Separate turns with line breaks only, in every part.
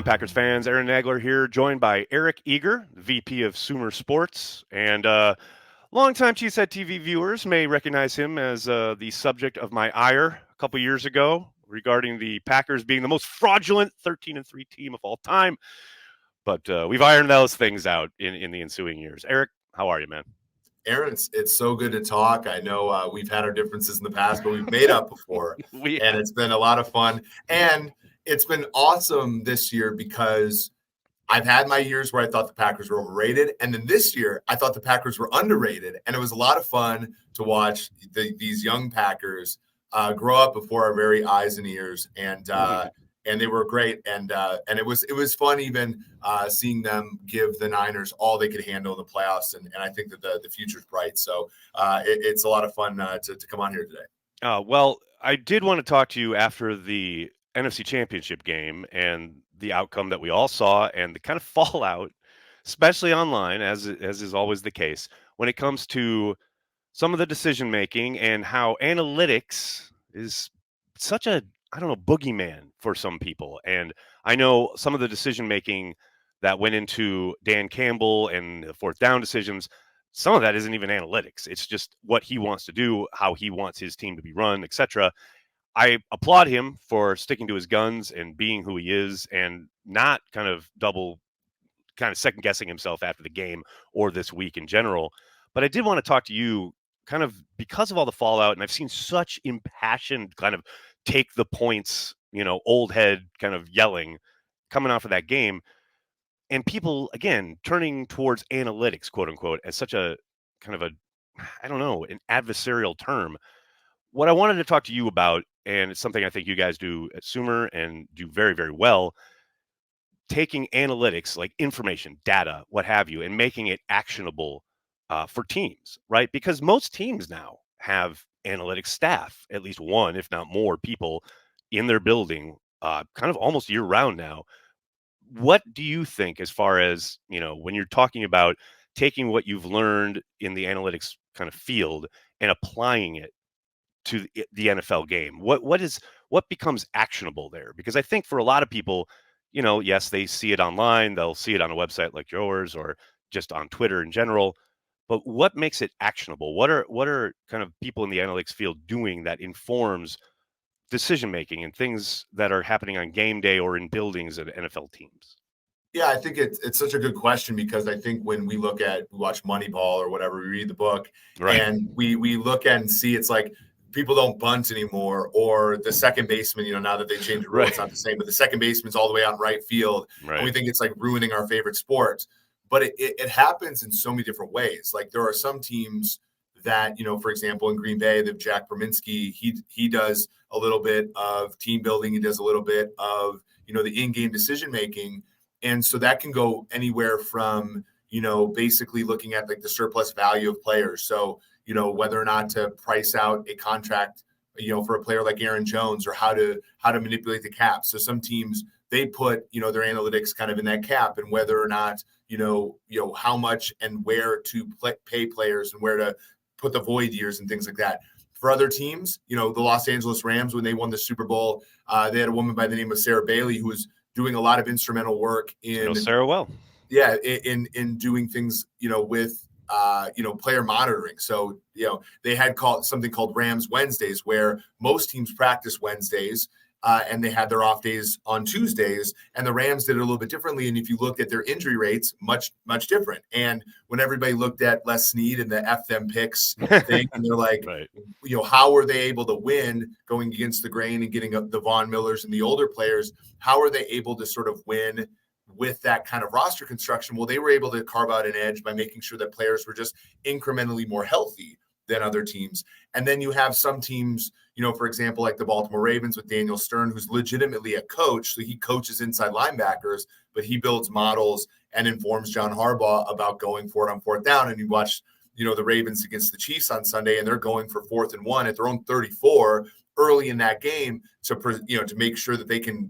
on, Packers fans? Aaron Nagler here, joined by Eric Eager, VP of Sumer Sports. And longtime Cheesehead TV viewers may recognize him as the subject of my ire a couple years ago regarding the Packers being the most fraudulent 13-3 team of all time. But we've ironed those things out in the ensuing years. Eric, how are you, man?
Aaron, it's so good to talk. I know we've had our differences in the past, but we've made up before. And it's been a lot of fun. And it's been awesome this year because I've had my years where I thought the Packers were overrated. And then this year, I thought the Packers were underrated. And it was a lot of fun to watch these young Packers grow up before our very eyes and ears. And they were great, and it was fun even seeing them give the Niners all they could handle in the playoffs, and I think that the future's bright. So it's a lot of fun to come on here today.
Well, I did want to talk to you after the NFC Championship game and the outcome that we all saw, and the kind of fallout, especially online, as is always the case, when it comes to some of the decision making and how analytics is such a, I don't know, boogeyman for some people. And I know some of the decision making that went into Dan Campbell and the fourth down decisions, some of that isn't even analytics. It's just what he wants to do, how he wants his team to be run, etc. I applaud him for sticking to his guns and being who he is and not kind of second guessing himself after the game or this week in general. But I did want to talk to you kind of because of all the fallout, and I've seen such impassioned kind of take the points, old head kind of yelling coming off of that game, and people again turning towards analytics, quote unquote, as such a kind of I don't know, an adversarial term. What I wanted to talk to you about, and it's something I think you guys do at Sumer and do very, very well, taking analytics like information, data, what have you, and making it actionable for teams, right? Because most teams now have analytics staff, at least one, if not more people in their building, kind of almost year round now. What do you think as far as, when you're talking about taking what you've learned in the analytics kind of field and applying it to the NFL game? What becomes actionable there? Because I think for a lot of people, yes, they see it online, they'll see it on a website like yours or just on Twitter in general. But what makes it actionable? What are kind of people in the analytics field doing that informs decision making and things that are happening on game day or in buildings at NFL teams?
Yeah, I think it's such a good question because I think when we watch Moneyball or whatever, we read the book,
right,
and we look at and see it's like people don't bunt anymore, or the second baseman, now that they changed the rule, It's not the same, but the second baseman's all the way out in right field, and we think it's like ruining our favorite sport. But it happens in so many different ways. Like there are some teams that, for example, in Green Bay, they have Jack Berminski. He does a little bit of team building. He does a little bit of, the in-game decision making. And so that can go anywhere from, basically looking at like the surplus value of players. So, whether or not to price out a contract, for a player like Aaron Jones, or how to manipulate the cap. So some teams, they put, their analytics kind of in that cap, and whether or not, how much and where to pay players and where to put the void years and things like that. For other teams, the Los Angeles Rams, when they won the Super Bowl, they had a woman by the name of Sarah Bailey who was doing a lot of instrumental work in
Sarah well.
Yeah, in doing things, with player monitoring. So, they had something called Rams Wednesdays, where most teams practice Wednesdays, and they had their off days on Tuesdays, and the Rams did it a little bit differently. And if you looked at their injury rates, much, much different. And when everybody looked at Les Snead and the F them picks thing, and they're like,
right,
how were they able to win going against the grain and getting the Von Millers and the older players? How are they able to sort of win with that kind of roster construction? Well, they were able to carve out an edge by making sure that players were just incrementally more healthy than other teams. And then you have some teams, for example, like the Baltimore Ravens with Daniel Stern, who's legitimately a coach. So he coaches inside linebackers, but he builds models and informs John Harbaugh about going for it on fourth down. And you watch, the Ravens against the Chiefs on Sunday, and they're going for 4th and 1 at their own 34 early in that game to make sure that they can,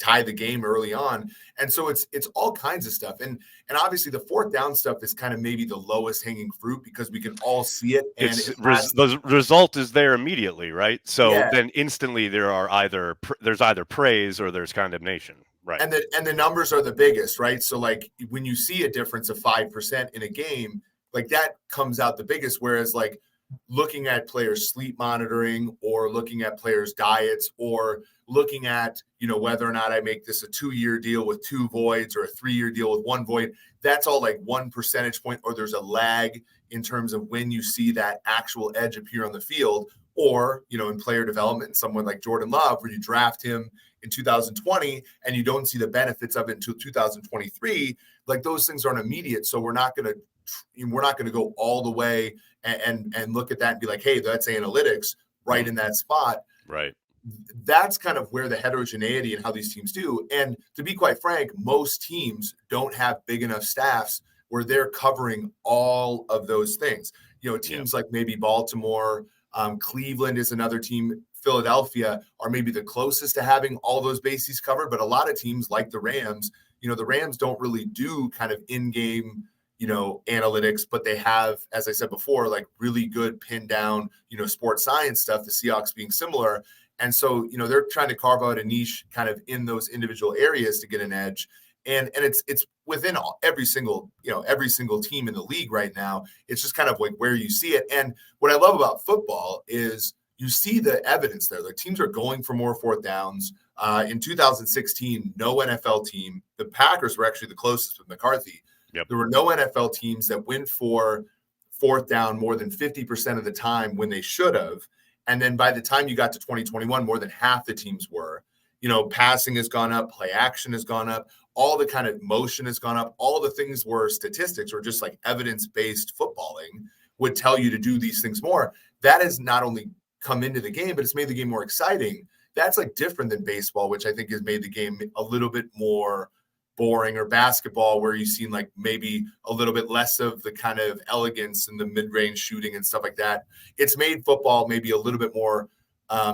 tie the game early on. And so it's all kinds of stuff. And obviously the fourth down stuff is kind of maybe the lowest hanging fruit because we can all see it. And
the result is there immediately, right? So then instantly there's either praise or there's condemnation. Right.
And the numbers are the biggest, right? So like when you see a difference of 5% in a game, like that comes out the biggest. Whereas like looking at players' sleep monitoring or looking at players' diets or looking at, whether or not I make this a 2-year deal with 2 voids or a 3-year deal with 1 void, that's all like 1 percentage point, or there's a lag in terms of when you see that actual edge appear on the field. Or, in player development, someone like Jordan Love, where you draft him in 2020 and you don't see the benefits of it until 2023, like those things aren't immediate. So we're not going to go all the way and look at that and be like, hey, that's analytics right in that spot.
Right.
That's kind of where the heterogeneity and how these teams do. And to be quite frank, most teams don't have big enough staffs where they're covering all of those things. Teams like maybe Baltimore, Cleveland is another team, Philadelphia are maybe the closest to having all those bases covered. But a lot of teams like the Rams, the Rams don't really do kind of in-game, analytics, but they have, as I said before, like really good pin down, sports science stuff, the Seahawks being similar. And so, they're trying to carve out a niche kind of in those individual areas to get an edge. And it's within every single team in the league right now. It's just kind of like where you see it. And what I love about football is you see the evidence there. Like teams are going for more fourth downs. In 2016, no NFL team, the Packers were actually the closest with McCarthy.
Yep.
There were no NFL teams that went for fourth down more than 50% of the time when they should have. And then by the time you got to 2021, more than half the teams were. Passing has gone up, play action has gone up, all the kind of motion has gone up, all the things where statistics or just like evidence-based footballing would tell you to do these things more. That has not only come into the game, but it's made the game more exciting. That's like different than baseball, which I think has made the game a little bit more boring, or basketball where you've seen like maybe a little bit less of the kind of elegance and the mid-range shooting and stuff like that. It's made football maybe a little bit more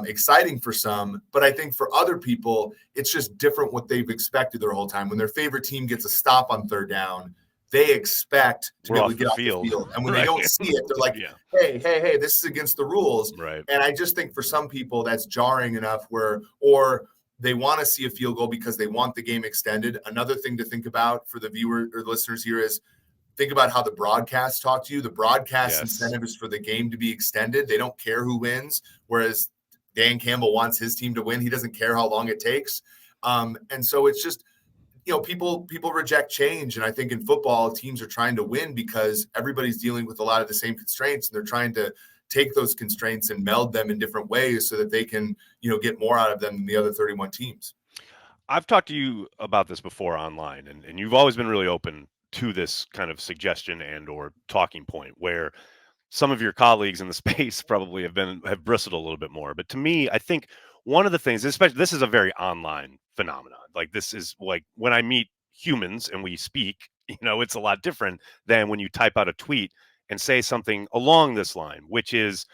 exciting for some, but I think for other people, it's just different what they've expected their whole time. When their favorite team gets a stop on third down, they expect to be able to get off the field. And when they don't see it, they're like, hey, this is against the rules.
Right.
And I just think for some people that's jarring enough or they want to see a field goal because they want the game extended. Another thing to think about for the viewer or listeners here is think about how the broadcast talk to you. The broadcast incentive is for the game to be extended. They don't care who wins, whereas Dan Campbell wants his team to win. He doesn't care how long it takes. And so it's just, people reject change. And I think in football, teams are trying to win because everybody's dealing with a lot of the same constraints. And they're trying to take those constraints and meld them in different ways so that they can, get more out of them than the other 31 teams.
I've talked to you about this before online, and you've always been really open to this kind of suggestion and or talking point where some of your colleagues in the space probably have bristled a little bit more. But to me, I think one of the things, especially this is a very online phenomenon. Like this is like when I meet humans and we speak, it's a lot different than when you type out a tweet and say something along this line, which is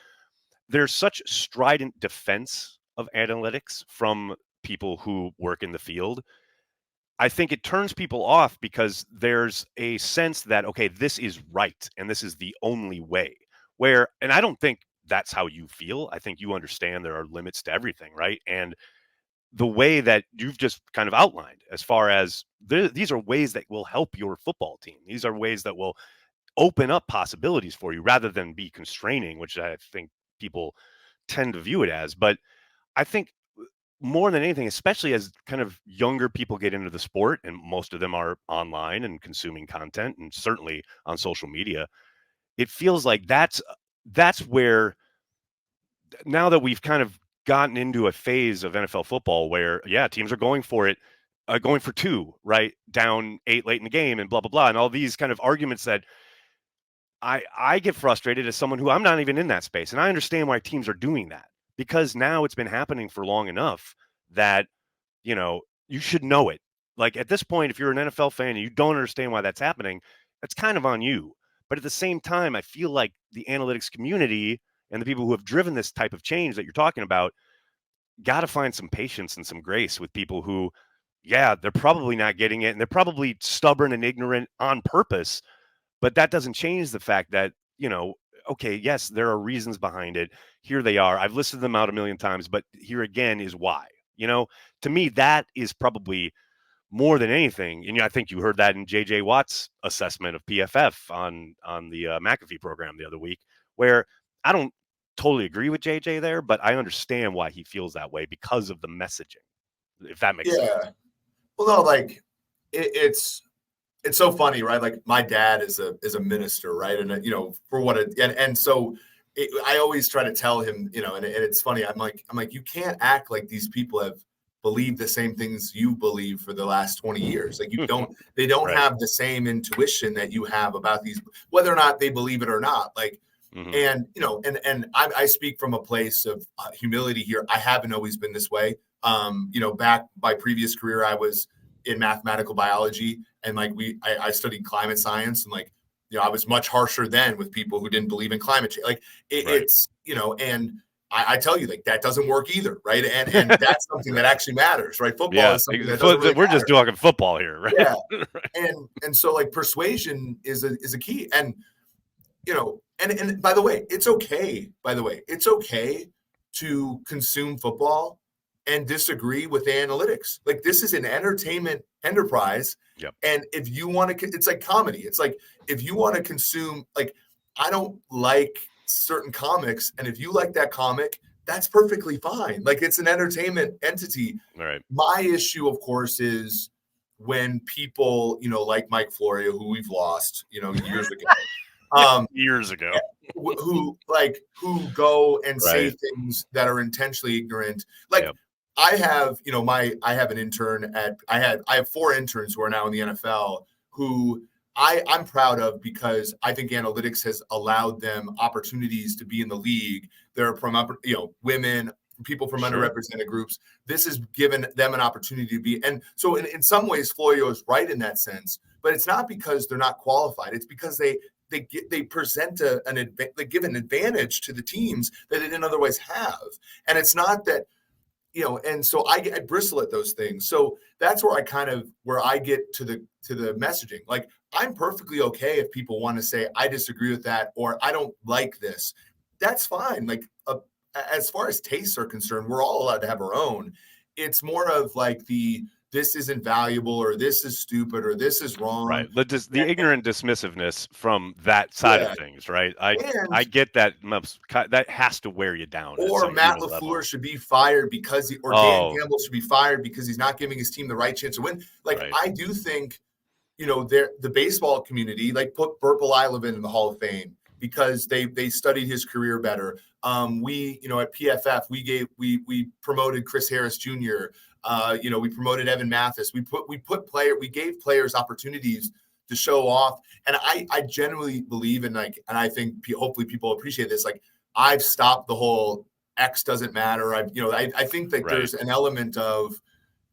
there's such strident defense of analytics from people who work in the field. I think it turns people off because there's a sense that, okay, this is right and this is the only way. And I don't think that's how you feel. I think you understand there are limits to everything, right? And the way that you've just kind of outlined, as far as these are ways that will help your football team. These are ways that will open up possibilities for you rather than be constraining, which I think people tend to view it as. But I think more than anything, especially as kind of younger people get into the sport, and most of them are online and consuming content and certainly on social media, it feels like that's where, now that we've kind of gotten into a phase of NFL football where, teams are going for it, going for two, right? Down 8 late in the game and blah, blah, blah. And all these kind of arguments that I get frustrated as someone who I'm not even in that space. And I understand why teams are doing that, because now it's been happening for long enough that, you should know it. Like at this point, if you're an NFL fan and you don't understand why that's happening, that's kind of on you. But at the same time, I feel like the analytics community and the people who have driven this type of change that you're talking about got to find some patience and some grace with people who, they're probably not getting it. And they're probably stubborn and ignorant on purpose. But that doesn't change the fact that, okay, yes, there are reasons behind it. Here they are. I've listed them out a million times, but here again is why. To me, that is probably more than anything, and I think you heard that in JJ Watt's assessment of PFF on the McAfee program the other week, where I don't totally agree with JJ there, but I understand why he feels that way because of the messaging, if that makes sense.
Yeah. Well, no, like it's so funny, right? Like my dad is a minister, right? And for what it and so I always try to tell him, and it's funny. I'm like, you can't act like these people have believed the same things you believe for the last 20 years. Like they don't
Right.
have the same intuition that you have about these, whether or not they believe it or not. Like,
Mm-hmm.
and I speak from a place of humility here. I haven't always been this way. Back my previous career, I was in mathematical biology, and like I studied climate science, and like I was much harsher then with people who didn't believe in climate change. Like
Right.
it's and I tell you, like that doesn't work either, right? And that's something that actually matters, right? Football
Yeah.
is something that doesn't really
We're just
matter.
talking football here, right?
Yeah, and so like persuasion is a key, and and by the way, it's okay. By the way, it's okay to consume football and disagree with the analytics. Like this is an entertainment enterprise,
Yep.
and if you want to, it's like comedy. It's like if you want to consume, like I don't like certain comics, and if you like that comic, that's perfectly fine. Like it's an entertainment entity.
All right.
My issue, of course, is when people, like Mike Florio, who we've lost, years ago.
Years ago.
Who go and say
Right.
things that are intentionally ignorant. Like
Yep.
I have, I have an intern I have 4 interns who are now in the NFL who I'm proud of because I think analytics has allowed them opportunities to be in the league. They're from women, people from
Sure.
underrepresented groups. This has given them an opportunity to be, and so in some ways, Florio is right in that sense. But it's not because they're not qualified. It's because they present they give an advantage to the teams that they didn't otherwise have. And it's not that, and so I bristle at those things. So that's where I get to the messaging. Like I'm perfectly okay if people want to say I disagree with that or I don't like this. That's fine. Like as far as tastes are concerned, we're all allowed to have our own. It's more of like this isn't valuable or this is stupid or this is
Right.
wrong.
The ignorant dismissiveness from that side of
Yeah.
things, right? I
And
get that that has to wear you down at
or
some
Matt
human level.
LaFleur should be fired because or Dan
Oh,
Campbell should be fired because he's not giving his team the right chance to win. Like
right.
I do think, the baseball community like put Burt Blyleven in the Hall of Fame because they studied his career better. We, at PFF, we promoted Chris Harris Jr. We promoted Evan Mathis. We gave players opportunities to show off. And I genuinely believe in and I think hopefully people appreciate this. Like I've stopped the whole X doesn't matter. I think that
Right.
there's an element of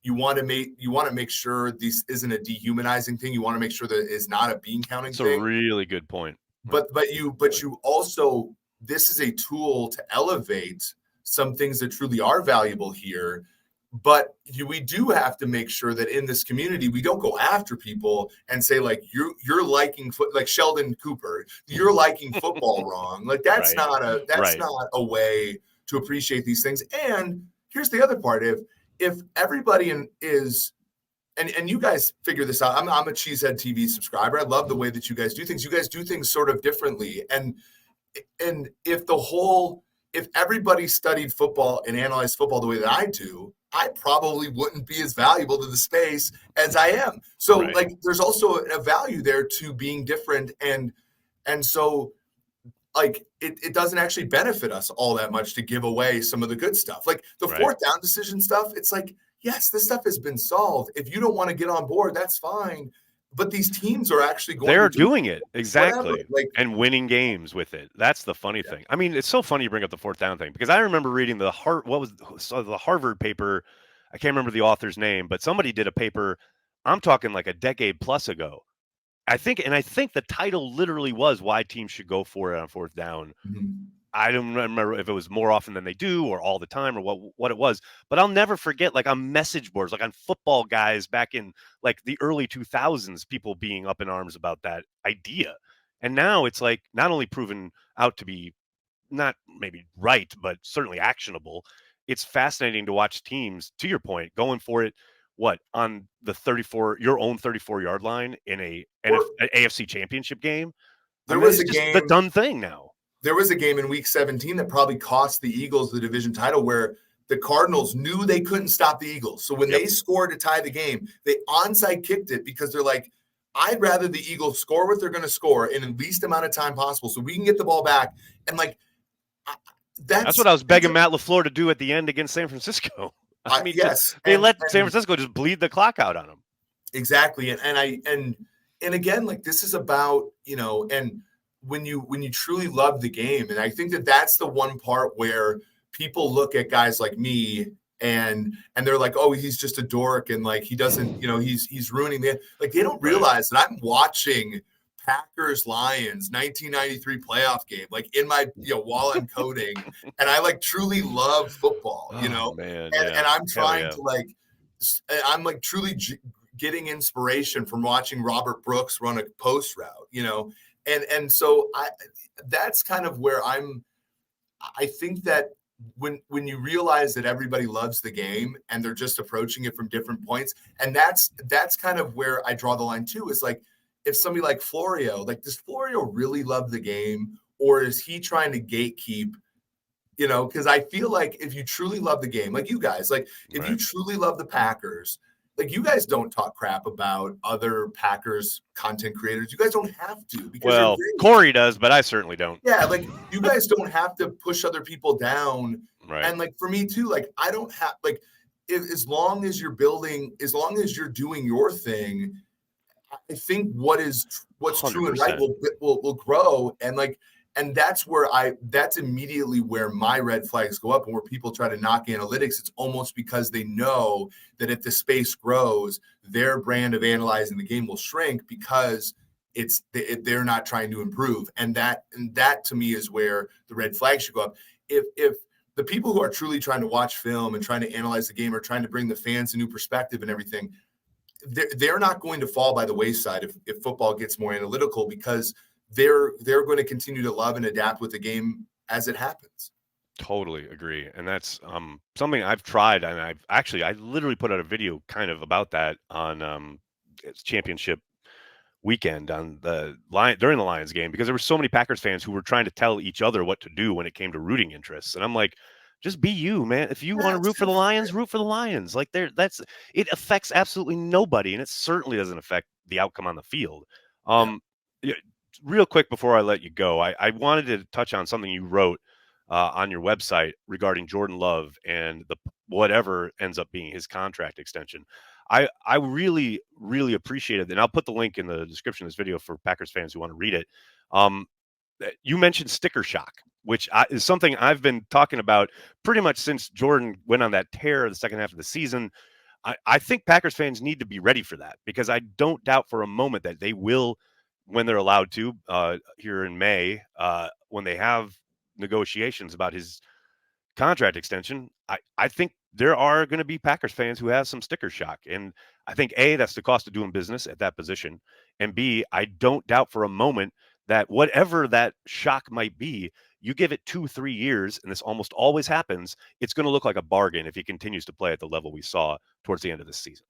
you want to make sure this isn't a dehumanizing thing. You want to make sure that it's not a bean counting
It's a
thing.
really good point.
But you also, this is a tool to elevate some things that truly are valuable here. But we do have to make sure that in this community we don't go after people and say like you're liking like Sheldon Cooper, you're liking football wrong. Like that's
Right.
not a way to appreciate these things. And here's the other part: if everybody is and you guys figure this out. I'm a Cheesehead TV subscriber. I love the way that you guys do things. You guys do things sort of differently. And if everybody studied football and analyzed football the way that I do, I probably wouldn't be as valuable to the space as I am. So
Right.
like there's also a value there to being different and so like it doesn't actually benefit us all that much to give away some of the good stuff. Like the
Right.
4th down decision stuff, it's like, yes, this stuff has been solved. If you don't want to get on board, that's fine. But these teams are actually going to
They're
do
doing it.
whatever.
Exactly.
Like,
And winning games with it. That's the funny thing. I mean, it's so funny you bring up the 4th down thing because I remember reading the Harvard paper. I can't remember the author's name, but somebody did a paper. I'm talking like a decade plus ago. I think the title literally was why teams should go for it on 4th down.
mhm.
I don't remember if it was more often than they do or all the time or what it was, but I'll never forget like on message boards, like on football guys back in like the early 2000s, people being up in arms about that idea. And now it's like not only proven out to be not maybe right, but certainly actionable. It's fascinating to watch teams, to your point, going for it on the 34 your own 34-yard line in an
Or
AFC Championship game. I
there
mean,
was
it's
a
just the
game
done thing now.
there was a game in week 17 that probably cost the Eagles the division title where the Cardinals knew they couldn't stop the Eagles. So when
Yep.
they scored to tie the game, they onside kicked it because they're like, I'd rather the Eagles score what they're going to score in the least amount of time possible so we can get the ball back. And like,
That's what I was begging Matt LaFleur to do at the end against San Francisco. I mean,
yes.
they let San Francisco just bleed the clock out on them.
Exactly. And again, like this is about, and when you truly love the game, and I think that that's the one part where people look at guys like me and they're like, oh, he's just a dork and like he doesn't, he's ruining like they don't realize that I'm watching Packers Lions 1993 playoff game like in my while I'm coding and I like truly love football,
man,
and I'm trying to like I'm like truly getting inspiration from watching Robert Brooks run a post route, and so that's kind of where I think that when you realize that everybody loves the game and they're just approaching it from different points, and that's kind of where I draw the line too, is like if somebody like Florio, like does Florio really love the game or is he trying to gatekeep? Because I feel like if you truly love the game, like you guys, like if you truly love the Packers, like you guys don't talk crap about other Packers content creators. You guys don't have to because
well, Corey does, but I certainly don't.
Yeah, like you guys don't have to push other people down.
Right.
And like for me too, like I don't have like as long as you're building, as long as you're doing your thing, I think what's 100%. True and right will grow. And like and that's immediately where my red flags go up and where people try to knock analytics. It's almost because they know that if the space grows, their brand of analyzing the game will shrink because they're not trying to improve. And that to me is where the red flags should go up. If the people who are truly trying to watch film and trying to analyze the game are trying to bring the fans a new perspective and everything, they're not going to fall by the wayside if football gets more analytical because they're going to continue to love and adapt with the game as it happens.
Totally agree. And that's something I've tried. And I literally put out a video kind of about that on it's championship weekend on the during the Lions game, because there were so many Packers fans who were trying to tell each other what to do when it came to rooting interests. And I'm like, just be you, man. If you want to root for the Lions, root for the Lions. Like it affects absolutely nobody. And it certainly doesn't affect the outcome on the field. Real quick before I let you go, I wanted to touch on something you wrote on your website regarding Jordan Love and the whatever ends up being his contract extension. I really, really appreciate it. And I'll put the link in the description of this video for Packers fans who want to read it. You mentioned sticker shock, which is something I've been talking about pretty much since Jordan went on that tear the second half of the season. I think Packers fans need to be ready for that because I don't doubt for a moment that they will, when they're allowed to, here in May, when they have negotiations about his contract extension, I think there are going to be Packers fans who have some sticker shock. And I think A, that's the cost of doing business at that position. And B, I don't doubt for a moment that whatever that shock might be, you give it 2-3 years, and this almost always happens, it's going to look like a bargain if he continues to play at the level we saw towards the end of this season.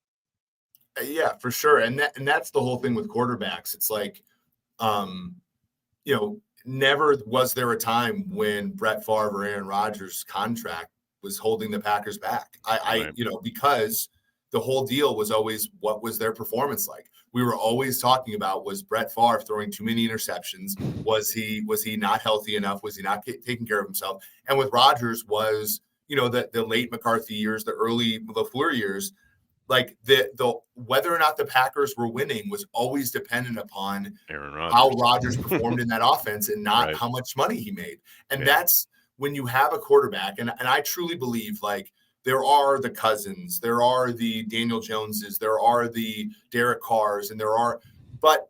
Yeah, for sure. And that's the whole thing with quarterbacks. It's like, never was there a time when Brett Favre or Aaron Rodgers' contract was holding the Packers back. Because the whole deal was always what was their performance like. We were always talking about, was Brett Favre throwing too many interceptions? Was he not healthy enough? Was he not taking care of himself? And with Rodgers was, the late McCarthy years, the early LaFleur years, like the whether or not the Packers were winning was always dependent upon how Rodgers performed in that offense and not how much money he made. And that's when you have a quarterback. And I truly believe like there are the Cousins, there are the Daniel Joneses, there are the Derek Carrs, but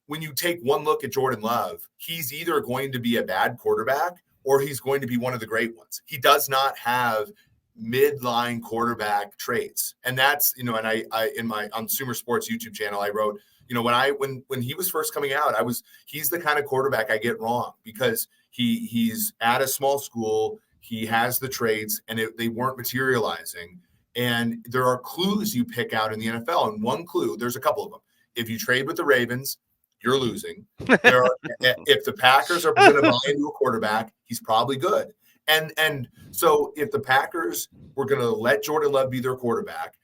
when you take one look at Jordan Love, he's either going to be a bad quarterback or he's going to be one of the great ones. He does not have midline quarterback traits. And that's, and I in my Consumer Sports YouTube channel, I wrote, when he was first coming out, he's the kind of quarterback I get wrong because he's at a small school, he has the traits and they weren't materializing. And there are clues you pick out in the NFL. And one clue, there's a couple of them. If you trade with the Ravens, you're losing. If the Packers are going to buy into a quarterback, he's probably good. And so if the Packers were going to let Jordan Love be their quarterback,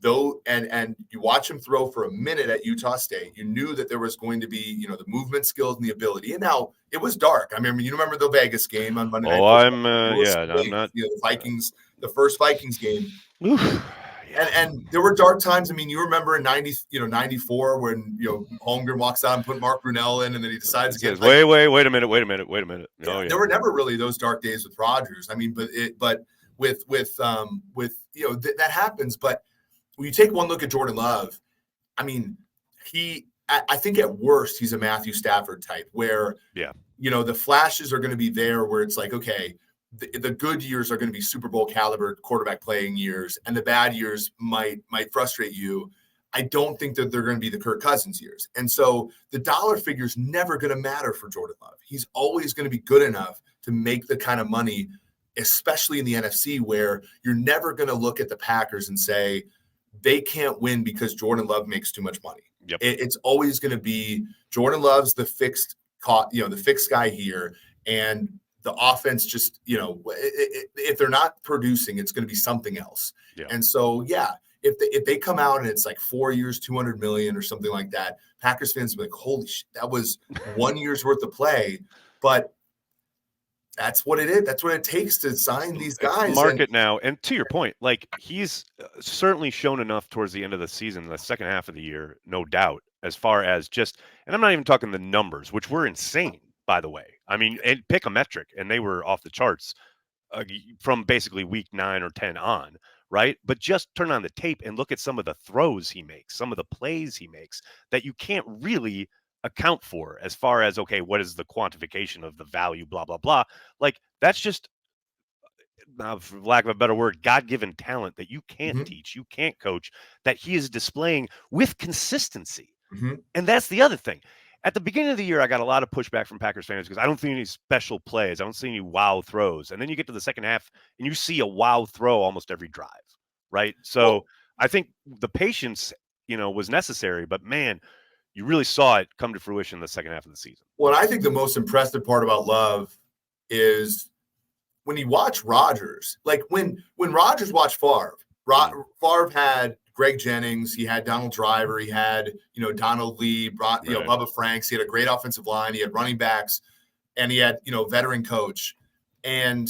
though, and you watch him throw for a minute at Utah State, you knew that there was going to be, the movement skills and the ability. And now it was dark. I mean, you remember the Vegas game on Monday Night Football?
I'm not.
The Vikings, the first Vikings game.
Oof.
Yeah. And there were dark times. I mean, you remember in 94 when Holmgren walks out and put Mark Brunell in, and then he decides to get
wait a minute.
Yeah, there were never really those dark days with Rodgers. I mean, but with that happens. But when you take one look at Jordan Love, I mean, I think at worst he's a Matthew Stafford type, where the flashes are going to be there, where it's like, okay, the good years are going to be Super Bowl caliber quarterback playing years, and the bad years might frustrate you. I don't think that they're going to be the Kirk Cousins years. And so the dollar figure is never going to matter for Jordan Love. He's always going to be good enough to make the kind of money, especially in the NFC, where you're never going to look at the Packers and say they can't win because Jordan Love makes too much money.
Yep.
It's always going to be Jordan Love's the fixed guy here, and the offense just, if they're not producing, it's going to be something else.
Yeah.
And so, if they come out and it's like 4 years, $200 million or something like that, Packers fans will be like, holy shit, that was 1 year's worth of play. But that's what it is. That's what it takes to sign these guys.
Market now. And to your point, like, he's certainly shown enough towards the end of the season, the second half of the year, no doubt, as far as just, and I'm not even talking the numbers, which were insane, by the way. I mean, and pick a metric, and they were off the charts from basically week 9 or 10 on, right? But just turn on the tape and look at some of the throws he makes, some of the plays he makes that you can't really account for as far as, okay, what is the quantification of the value, blah, blah, blah. Like, that's just, for lack of a better word, God-given talent that you can't teach, you can't coach, that he is displaying with consistency. And that's the other thing. At the beginning of the year, I got a lot of pushback from Packers fans because I don't see any special plays. I don't see any wow throws. And then you get to the second half and you see a wow throw almost every drive, right? So I think the patience, was necessary. But, man, you really saw it come to fruition in the second half of the season.
Well, I think the most impressive part about Love is when you watch Rodgers. Like when Rodgers watched Favre, Favre had Greg Jennings, he had Donald Driver, he had, Donald Lee, Bubba Franks, he had a great offensive line, he had running backs, and he had, veteran coach. And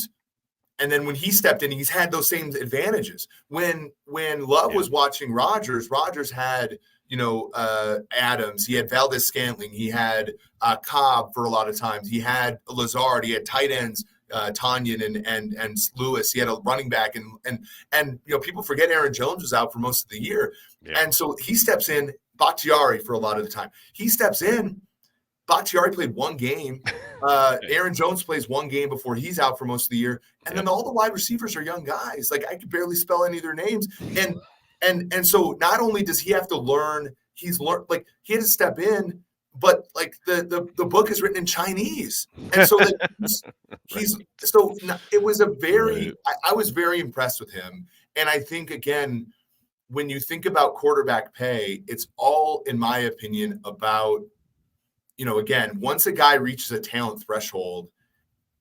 then when he stepped in, he's had those same advantages. When Love was watching Rodgers had, Adams, he had Valdez-Scantling, he had Cobb for a lot of times, he had Lazard, he had tight ends, Tanyan and Lewis. He had a running back, and people forget Aaron Jones was out for most of the year, and so he steps in. Bakhtiari for a lot of the time. He steps in. Bakhtiari played one game. Aaron Jones plays one game before he's out for most of the year, and then all the wide receivers are young guys. Like, I could barely spell any of their names, and so not only does he have to learn, he's learned, like, he had to step in. But like the book is written in Chinese, and so it was a very. I was very impressed with him, and I think, again, when you think about quarterback pay, it's all, in my opinion, about, again, once a guy reaches a talent threshold,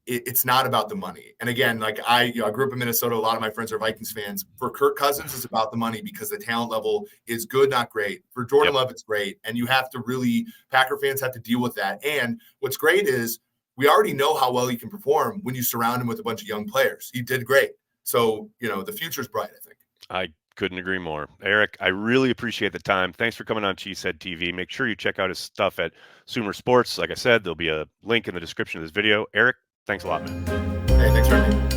it's not about the money. And again, like I grew up in Minnesota. A lot of my friends are Vikings fans. For Kirk Cousins, it's about the money because the talent level is good, not great. For Jordan Love, it's great. And you have to Packer fans have to deal with that. And what's great is we already know how well he can perform when you surround him with a bunch of young players. He did great. So, the future's bright, I think.
I couldn't agree more. Eric, I really appreciate the time. Thanks for coming on Cheesehead TV. Make sure you check out his stuff at Sumer Sports. Like I said, there'll be a link in the description of this video. Eric, thanks a lot, man.
Hey, thanks for having me.